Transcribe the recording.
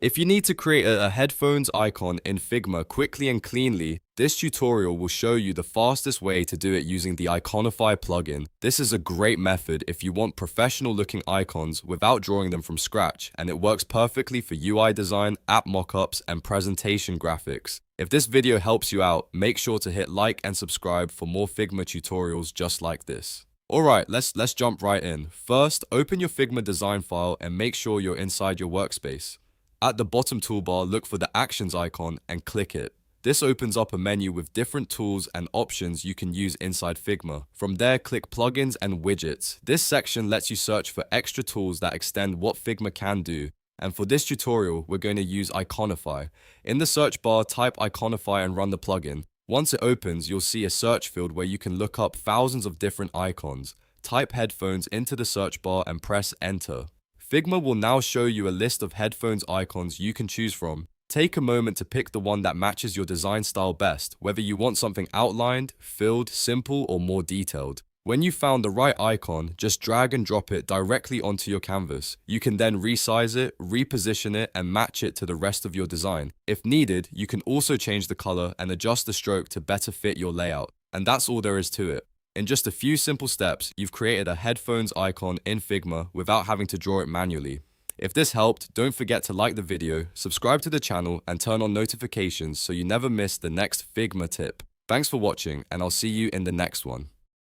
If you need to create a headphones icon in Figma quickly and cleanly, this tutorial will show you the fastest way to do it using the Iconify plugin. This is a great method if you want professional looking icons without drawing them from scratch, and it works perfectly for UI design, app mockups, and presentation graphics. If this video helps you out, make sure to hit like and subscribe for more Figma tutorials just like this. Alright, let's jump right in. First, open your Figma design file and make sure you're inside your workspace. At the bottom toolbar, look for the Actions icon and click it. This opens up a menu with different tools and options you can use inside Figma. From there, click Plugins and Widgets. This section lets you search for extra tools that extend what Figma can do. And for this tutorial, we're going to use Iconify. In the search bar, type Iconify and run the plugin. Once it opens, you'll see a search field where you can look up thousands of different icons. Type headphones into the search bar and press enter. Figma will now show you a list of headphones icons you can choose from. Take a moment to pick the one that matches your design style best, whether you want something outlined, filled, simple, or more detailed. When you found the right icon, just drag and drop it directly onto your canvas. You can then resize it, reposition it, and match it to the rest of your design. If needed, you can also change the color and adjust the stroke to better fit your layout. And that's all there is to it. In just a few simple steps, you've created a headphones icon in Figma without having to draw it manually. If this helped, don't forget to like the video, subscribe to the channel, and turn on notifications so you never miss the next Figma tip. Thanks for watching, and I'll see you in the next one.